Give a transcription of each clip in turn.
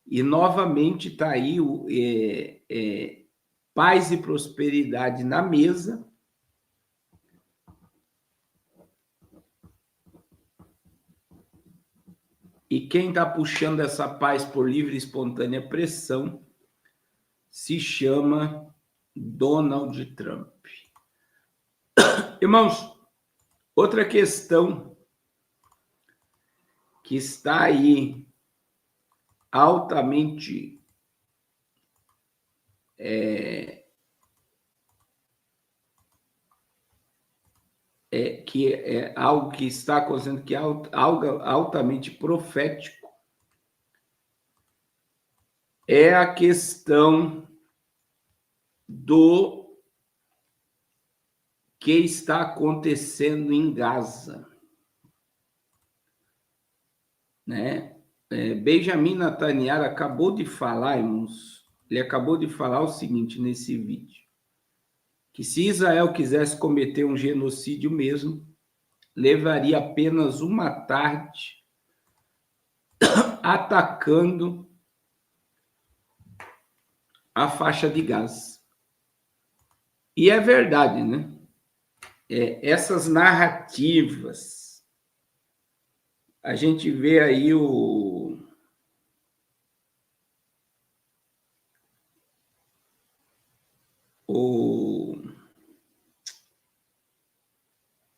E novamente está aí paz e prosperidade na mesa. E quem está puxando essa paz por livre e espontânea pressão se chama Donald Trump. Irmãos, outra questão que está aí altamente que é algo que está acontecendo, que é algo altamente profético, é a questão do que está acontecendo em Gaza, né? Benjamin Netanyahu acabou de falar, irmãos, ele acabou de falar o seguinte nesse vídeo, que se Israel quisesse cometer um genocídio mesmo, levaria apenas uma tarde atacando a faixa de Gaza. E é verdade, né? Essas narrativas, a gente vê aí o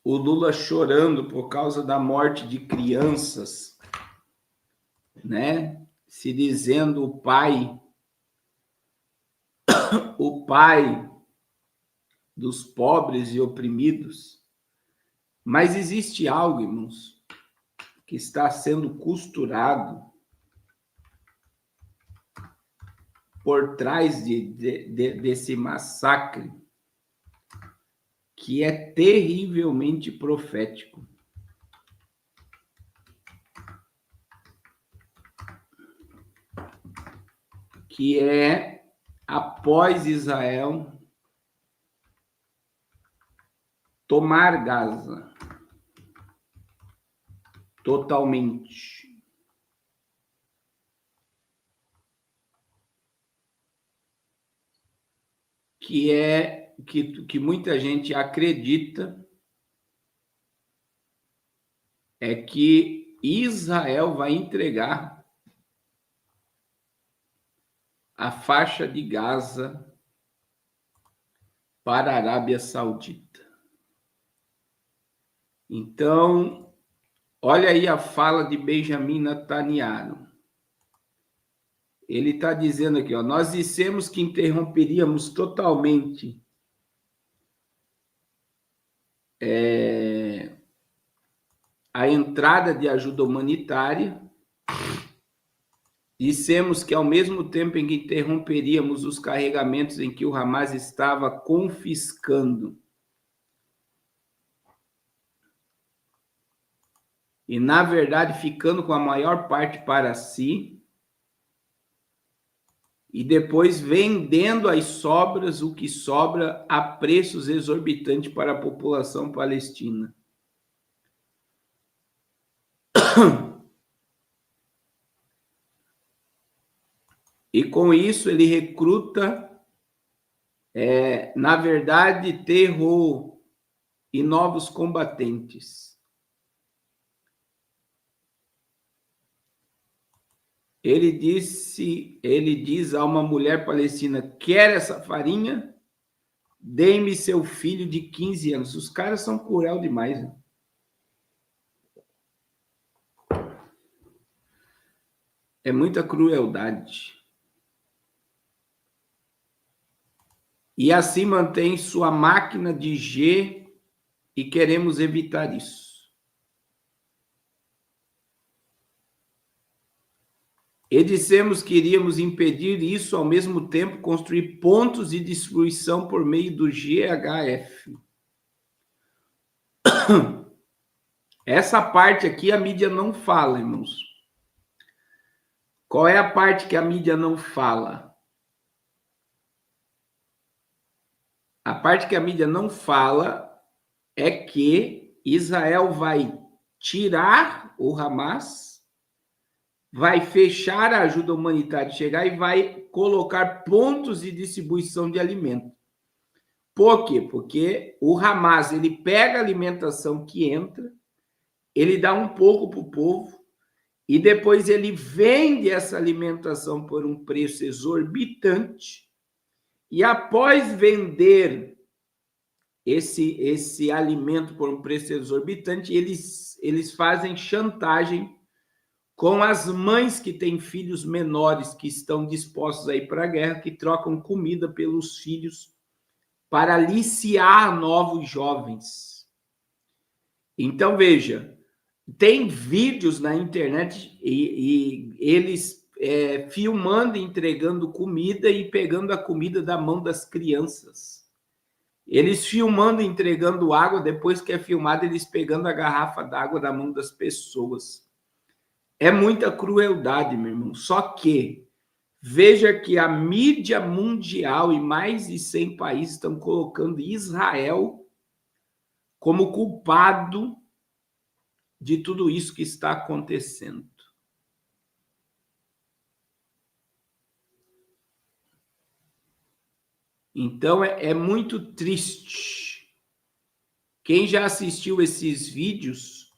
Lula chorando por causa da morte de crianças, né? Se dizendo o pai dos pobres e oprimidos. Mas existe algo, irmãos, que está sendo costurado por trás desse massacre, que é terrivelmente profético. Que é após Israel tomar Gaza totalmente. Que muita gente acredita é que Israel vai entregar a faixa de Gaza para a Arábia Saudita. Então, olha aí a fala de Benjamin Netanyahu. Ele está dizendo aqui, ó, nós dissemos que interromperíamos totalmente a entrada de ajuda humanitária. Dissemos que, ao mesmo tempo em que interromperíamos os carregamentos em que o Hamas estava confiscando e, na verdade, ficando com a maior parte para si, e depois vendendo as sobras, o que sobra, a preços exorbitantes para a população palestina. E com isso ele recruta, na verdade, terror e novos combatentes. Ele diz a uma mulher palestina: quer essa farinha? Dê-me seu filho de 15 anos. Os caras são cruel demais, né? É muita crueldade. E assim mantém sua máquina de G e queremos evitar isso. E dissemos que iríamos impedir isso, ao mesmo tempo construir pontos de distribuição por meio do GHF. Essa parte aqui a mídia não fala, irmãos. Qual é a parte que a mídia não fala? A parte que a mídia não fala é que Israel vai tirar o Hamas vai fechar a ajuda humanitária chegar e vai colocar pontos de distribuição de alimento. Por quê? Porque o Hamas, ele pega a alimentação que entra, ele dá um pouco para o povo e depois ele vende essa alimentação por um preço exorbitante e após vender esse alimento por um preço exorbitante, eles fazem chantagem com as mães que têm filhos menores que estão dispostos a ir para a guerra, que trocam comida pelos filhos para aliciar novos jovens. Então, veja, tem vídeos na internet e eles filmando, entregando comida e pegando a comida da mão das crianças. Eles filmando, entregando água, depois que é filmado, eles pegando a garrafa d'água da mão das pessoas. É muita crueldade, meu irmão. Só que veja que a mídia mundial e mais de 100 países estão colocando Israel como culpado de tudo isso que está acontecendo. Então é muito triste. Quem já assistiu esses vídeos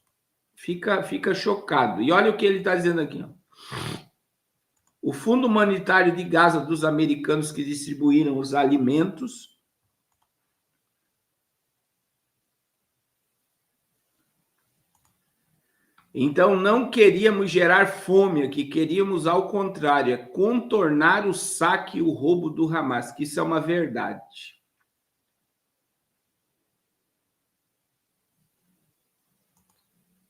fica chocado. E olha o que ele está dizendo aqui. Ó. O Fundo Humanitário de Gaza dos americanos que distribuíram os alimentos então, não queríamos gerar fome aqui, queríamos, ao contrário, contornar o saque e o roubo do Hamas, que isso é uma verdade.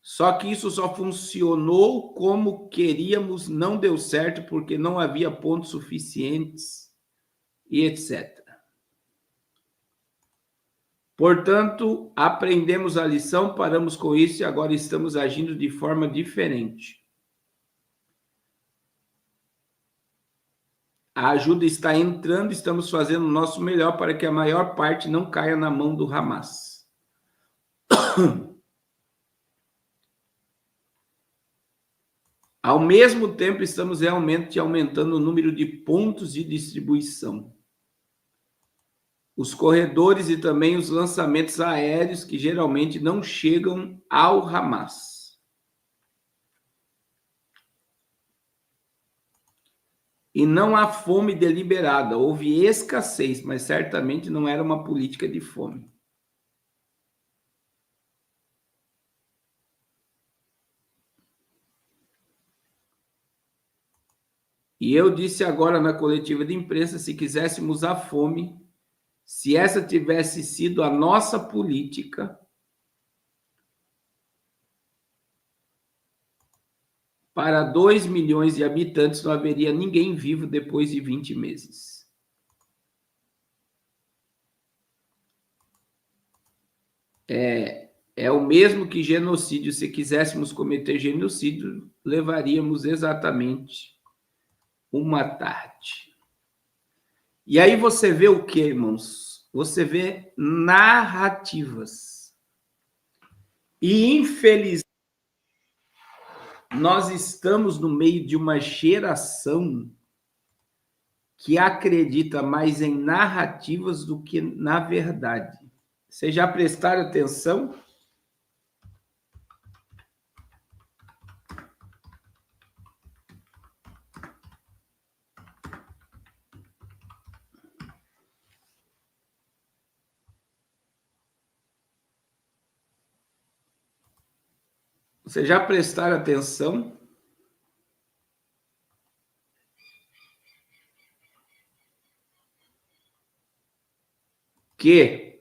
Só que isso só funcionou como queríamos, não deu certo, porque não havia pontos suficientes e etc. Portanto, aprendemos a lição, paramos com isso e agora estamos agindo de forma diferente. A ajuda está entrando, estamos fazendo o nosso melhor para que a maior parte não caia na mão do Hamas. Ao mesmo tempo, estamos realmente aumentando o número de pontos de distribuição. Os corredores e também os lançamentos aéreos que geralmente não chegam ao Hamas. E não há fome deliberada, houve escassez, mas certamente não era uma política de fome. E eu disse agora na coletiva de imprensa, se quiséssemos a fome, se essa tivesse sido a nossa política, para 2 milhões de habitantes não haveria ninguém vivo depois de 20 meses. É o mesmo que genocídio. Se quiséssemos cometer genocídio, levaríamos exatamente uma tarde. E aí você vê o que, irmãos? Você vê narrativas. E, infelizmente, nós estamos no meio de uma geração que acredita mais em narrativas do que na verdade. Vocês já prestaram atenção? Vocês já prestaram atenção? Que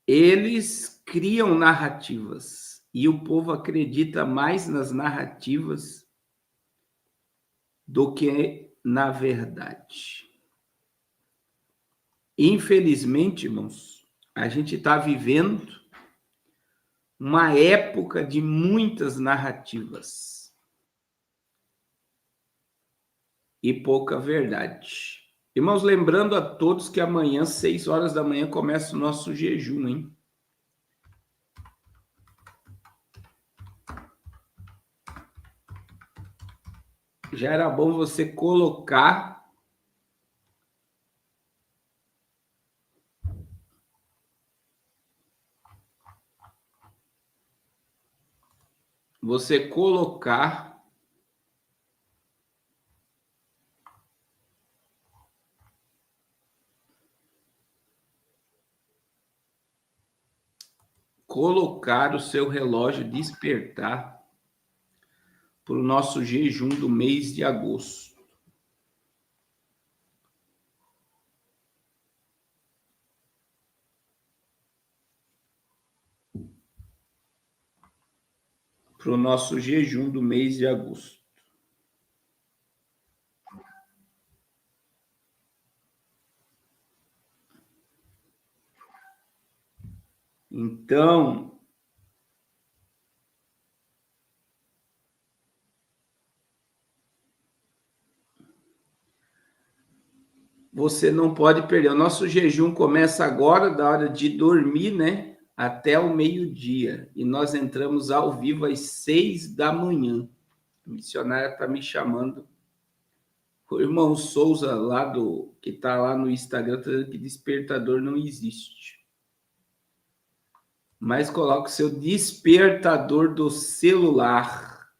eles criam narrativas e o povo acredita mais nas narrativas do que na verdade. Infelizmente, irmãos, a gente está vivendo uma época de muitas narrativas. e pouca verdade. Irmãos, lembrando a todos que amanhã, 6 horas da manhã, começa o nosso jejum, hein? Já era bom você colocar colocar o seu relógio despertar para o nosso jejum do mês de agosto. Para o nosso jejum do mês de agosto. Então, você não pode perder. O nosso jejum começa agora, da hora de dormir, né? Até o meio-dia. E nós entramos ao vivo às 6 da manhã. A missionária está me chamando. O irmão Souza, que está lá no Instagram, está dizendo que despertador não existe. Mas coloque o seu despertador do celular.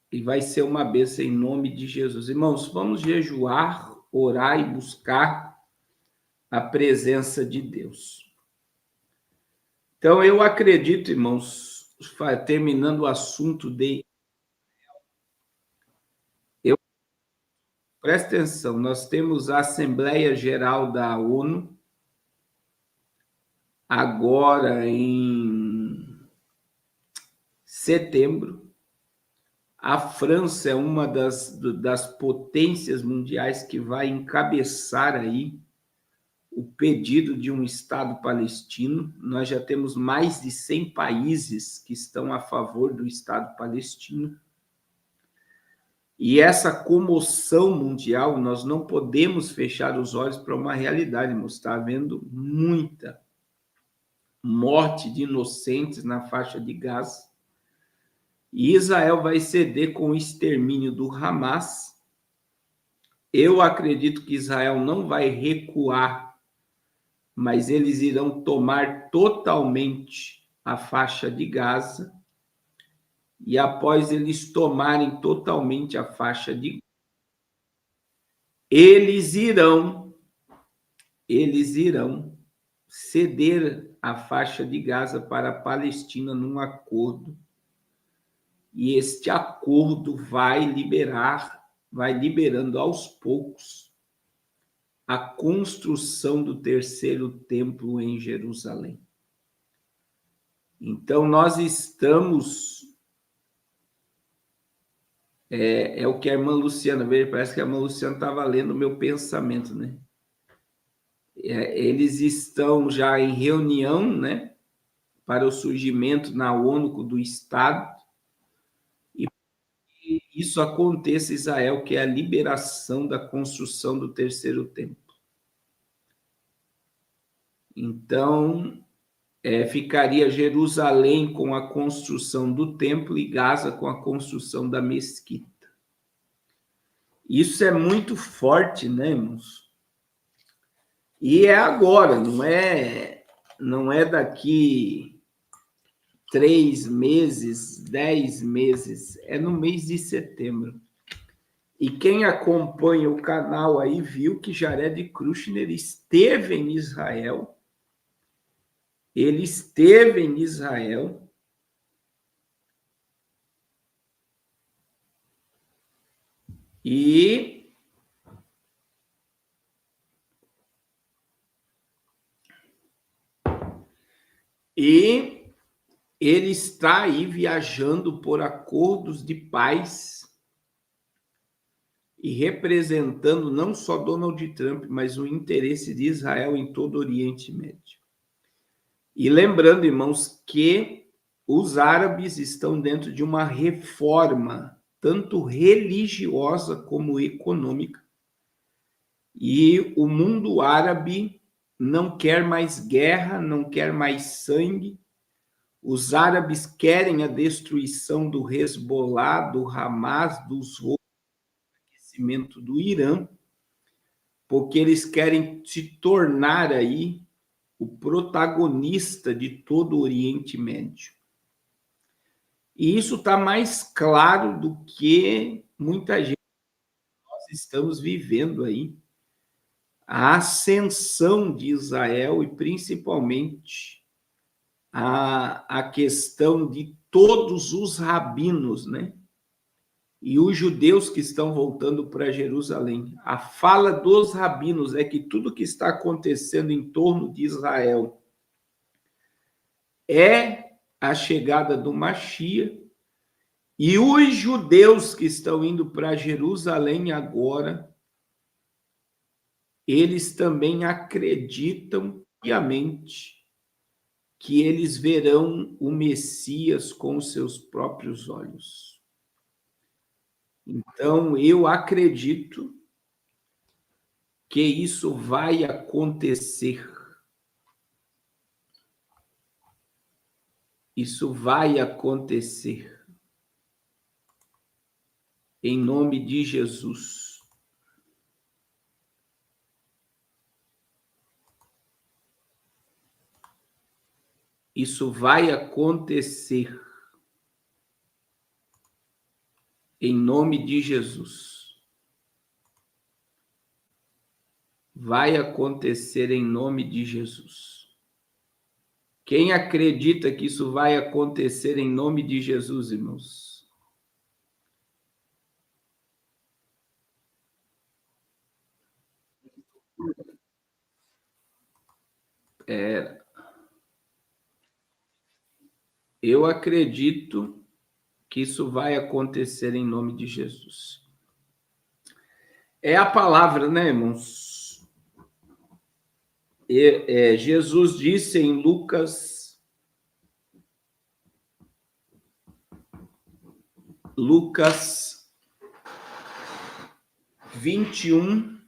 E vai ser uma bênção em nome de Jesus. Irmãos, vamos jejuar, orar e buscar a presença de Deus. Então, eu acredito, irmãos, terminando o assunto presta atenção, nós temos a Assembleia Geral da ONU, agora em setembro. A França é uma das potências mundiais que vai encabeçar aí o pedido de um Estado palestino. Nós já temos mais de 100 países que estão a favor do Estado palestino. E essa comoção mundial, nós não podemos fechar os olhos para uma realidade, irmãos. Está havendo muita morte de inocentes na faixa de Gaza. E Israel vai ceder com o extermínio do Hamas. Eu acredito que Israel não vai recuar, mas eles irão tomar totalmente a faixa de Gaza. E após eles tomarem totalmente a faixa de Gaza, eles irão ceder a faixa de Gaza para a Palestina num acordo. E este acordo vai liberando aos poucos a construção do terceiro templo em Jerusalém. Então, nós estamos... É o que a irmã Luciana veio, parece que a irmã Luciana estava lendo o meu pensamento, né? Eles estão já em reunião, né, para o surgimento na ONU do Estado, e isso aconteça em Israel, que é a liberação da construção do terceiro templo. Então, ficaria Jerusalém com a construção do templo e Gaza com a construção da mesquita. Isso é muito forte, né, irmãos? E é agora, não é daqui 3 meses, 10 meses, é no mês de setembro. E quem acompanha o canal aí viu que Jared Kushner esteve em Israel. Ele esteve em Israel e ele está aí viajando por acordos de paz e representando não só Donald Trump, mas o interesse de Israel em todo o Oriente Médio. E lembrando, irmãos, que os árabes estão dentro de uma reforma, tanto religiosa como econômica, e o mundo árabe não quer mais guerra, não quer mais sangue. Os árabes querem a destruição do Hezbollah, do Hamas, dos aquecimento do Irã, porque eles querem se tornar aí o protagonista de todo o Oriente Médio. E isso está mais claro do que muita gente nós estamos vivendo aí. A ascensão de Israel e principalmente a questão de todos os rabinos, né? E os judeus que estão voltando para Jerusalém. A fala dos rabinos é que tudo que está acontecendo em torno de Israel é a chegada do Mashiach, e os judeus que estão indo para Jerusalém agora, eles também acreditam piamente que eles verão o Messias com os seus próprios olhos. Então, eu acredito que isso vai acontecer. Isso vai acontecer. Em nome de Jesus. Isso vai acontecer. Em nome de Jesus. Vai acontecer em nome de Jesus. Quem acredita que isso vai acontecer em nome de Jesus, irmãos? Eu acredito que isso vai acontecer em nome de Jesus. É a palavra, né, irmãos? Jesus disse em Lucas 21,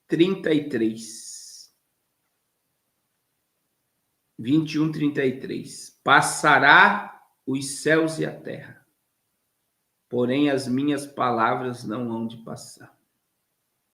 33. 21, 33. Passará os céus e a terra, porém as minhas palavras não hão de passar.